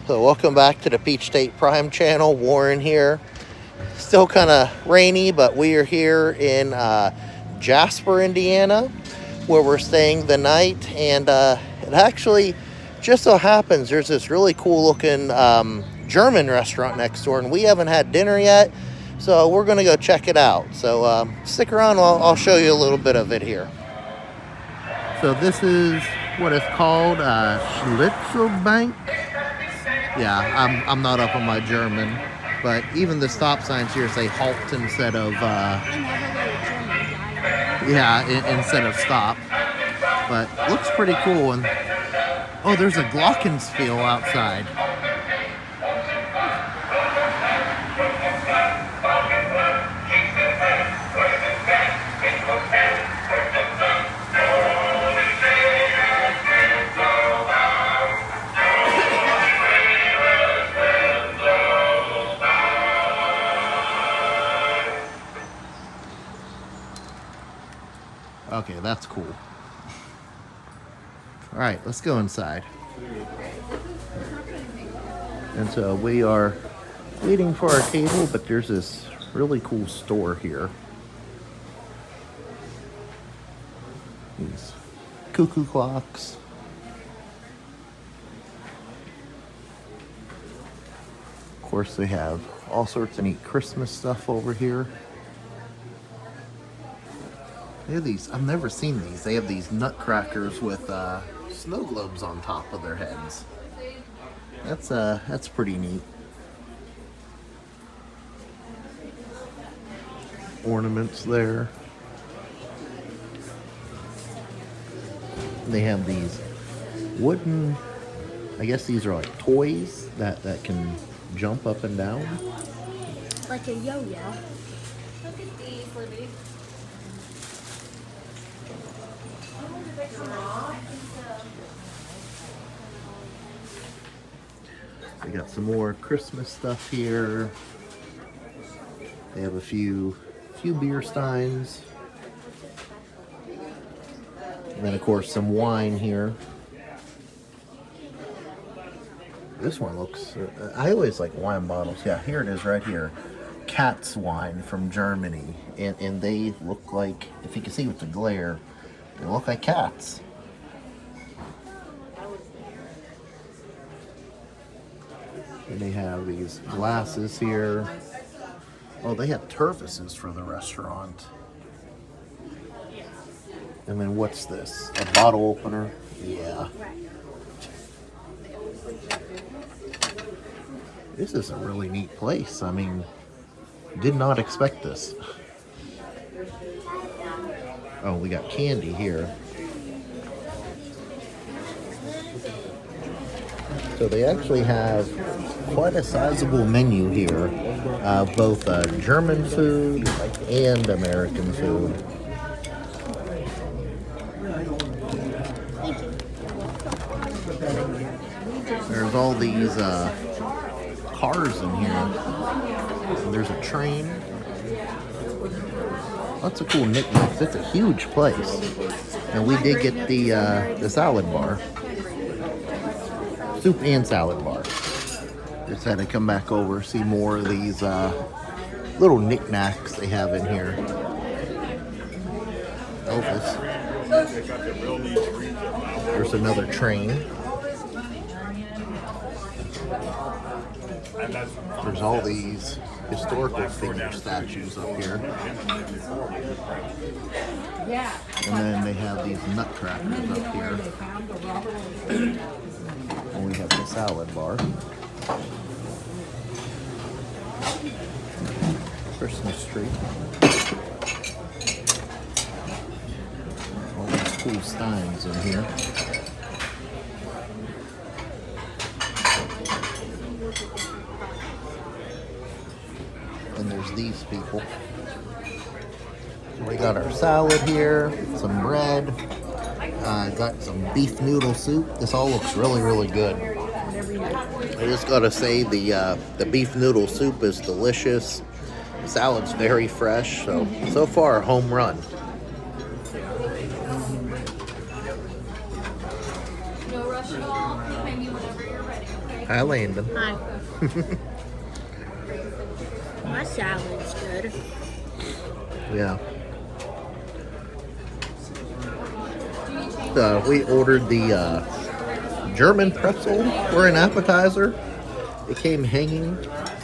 So welcome back to the Peach State Prime channel. Warren here. Still kind of rainy, but we are here in Jasper, Indiana, where we're staying the night. And it actually just so happens there's this really cool looking German restaurant next door, and we haven't had dinner yet, so we're gonna go check it out. So stick around, I'll show you a little bit of it here. So this is what it's called, Schnitzelbank. Yeah, I'm not up on my German, but even the stop signs here say halt instead of instead of stop. But looks pretty cool. And oh, there's a glockenspiel outside. Okay, that's cool. All right, let's go inside. And so we are waiting for our table, but there's this really cool store here. These cuckoo clocks. Of course, they have all sorts of neat Christmas stuff over here. They have these, I've never seen these. They have these nutcrackers with snow globes on top of their heads. That's pretty neat. Ornaments there. They have these wooden, I guess these are like toys that can jump up and down. Like a yo-yo. Look at these, Libby. We got some more Christmas stuff here. They have a few beer steins. And then of course some wine here. This one looks, I always like wine bottles. Yeah, here it is right here. Cat's wine from Germany. And they look like, if you can see with the glare, they look like cats. And they have these glasses here. Oh, they have turfises for the restaurant. And then what's this? A bottle opener? Yeah. This is a really neat place. I mean, did not expect this. Oh, we got candy here. So they actually have quite a sizable menu here, both German food and American food. There's all these cars in here. There's a train. Lots of cool knickknacks. It's a huge place. And we did get the salad bar. Soup and salad bar. Just had to come back over, see more of these little knickknacks they have in here. Elvis. There's another train. There's all these historical figure statues up here. And then they have these nutcrackers up here. And we have the salad bar. Christmas tree. All these cool steins in here. And there's these people. We got our salad here, some bread. Got some beef noodle soup. This all looks really, really good. I just gotta say the beef noodle soup is delicious. The salad's very fresh. So far, a home run. No rush at all. Hang you whenever you're ready, okay? Hi, Landon. Hi. My salad's good. Yeah. We ordered the German pretzel for an appetizer. It came hanging,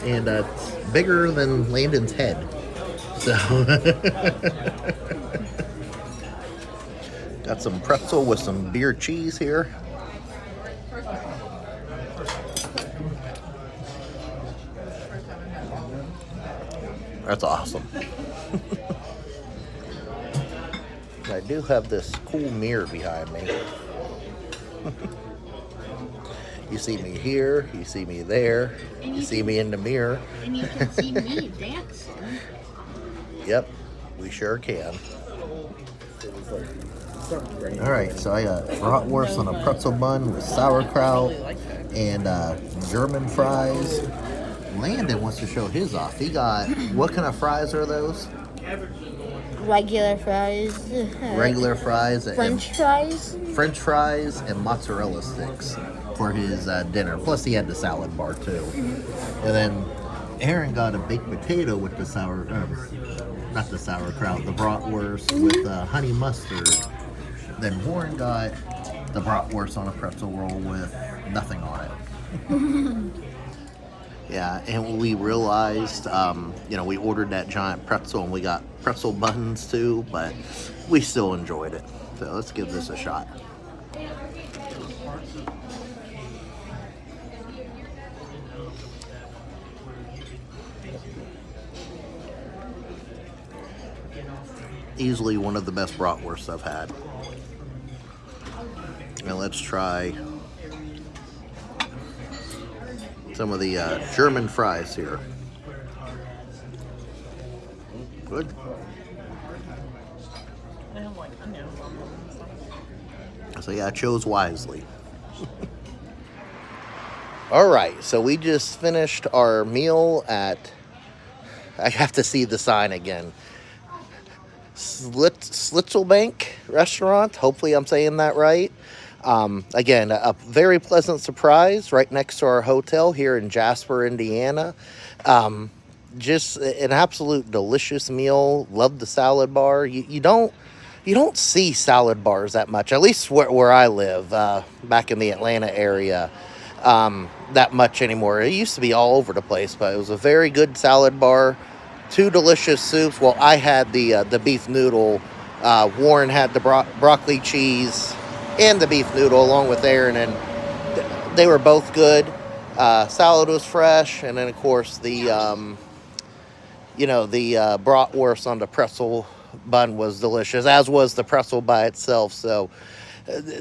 and it's bigger than Landon's head. So, got some pretzel with some beer cheese here. That's awesome. I do have this cool mirror behind me. You see me here, you see me there, you see me in the mirror. And you can see me dancing. Yep, we sure can. All right, so I got bratwurst on a pretzel bun with sauerkraut and German fries. Landon wants to show his off. He got, what kind of fries are those? Regular fries. Regular fries. French fries. French fries and mozzarella sticks for his dinner. Plus, he had the salad bar too. And then Aaron got a baked potato with the not the sauerkraut, the bratwurst with honey mustard. Then Warren got the bratwurst on a pretzel roll with nothing on it. Yeah, and we realized, we ordered that giant pretzel and we got pretzel buns too, but we still enjoyed it. So let's give this a shot. Easily one of the best bratwursts I've had. And let's try some of the German fries here. Good. So yeah, I chose wisely. All right, so we just finished our meal at, I have to see the sign again, Schnitzelbank Restaurant. Hopefully I'm saying that right. Again, a very pleasant surprise right next to our hotel here in Jasper, Indiana. Just an absolute delicious meal. Love the salad bar. You don't see salad bars that much, at least where I live, back in the Atlanta area, that much anymore. It used to be all over the place, but it was a very good salad bar. 2 delicious soups. Well, I had the beef noodle. Warren had the broccoli cheese and the beef noodle along with Aaron, and they were both good. Salad was fresh, and then of course the bratwurst on the pretzel bun was delicious, as was the pretzel by itself. So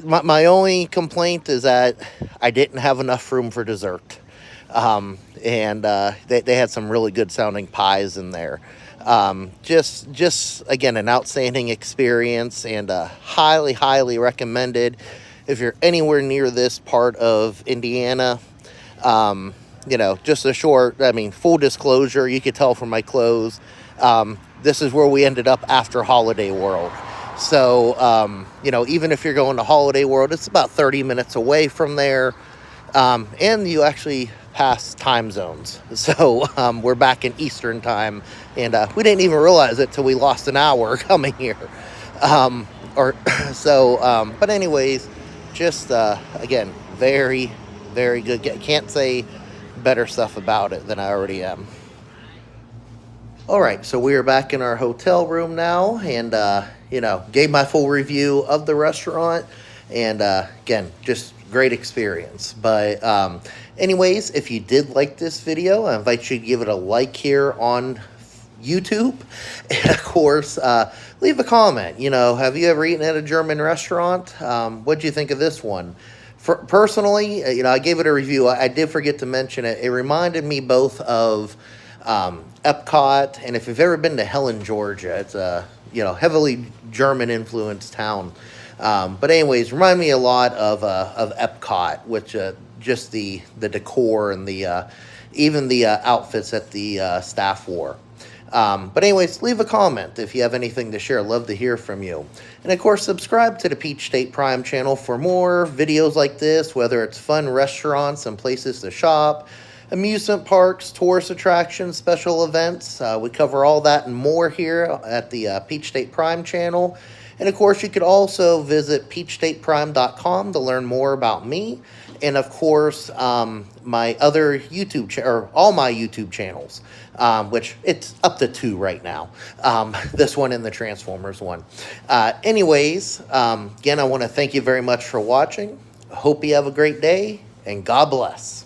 my only complaint is that I didn't have enough room for dessert. They had some really good sounding pies in there. Just again, an outstanding experience, and highly recommended if you're anywhere near this part of Indiana. Just a short, full disclosure, you could tell from my clothes, this is where we ended up after Holiday World. So, even if you're going to Holiday World, it's about 30 minutes away from there. And you actually pass time zones. So we're back in Eastern time, and we didn't even realize it till we lost an hour coming here. But anyways, just again, very good. Can't say better stuff about it than I already am. All right, so we are back in our hotel room now, and gave my full review of the restaurant, and again, just great experience. But anyways, if you did like this video, I invite you to give it a like here on YouTube, and of course leave a comment. Have you ever eaten at a German restaurant? What do you think of this one? Personally, I gave it a review. I did forget to mention it. It reminded me both of Epcot, and if you've ever been to Helen, Georgia, it's a heavily German influenced town. But anyways, remind me a lot of Epcot, which just the decor and even the outfits that the staff wore. But anyways, leave a comment if you have anything to share. Love to hear from you. And of course, subscribe to the Peach State Prime channel for more videos like this, whether it's fun restaurants and places to shop, amusement parks, tourist attractions, special events. We cover all that and more here at the Peach State Prime channel. And of course, you could also visit peachstateprime.com to learn more about me. And of course, my other or all my YouTube channels, which it's up to 2 right now. This one and the Transformers one. Anyways, again, I want to thank you very much for watching. I hope you have a great day, and God bless.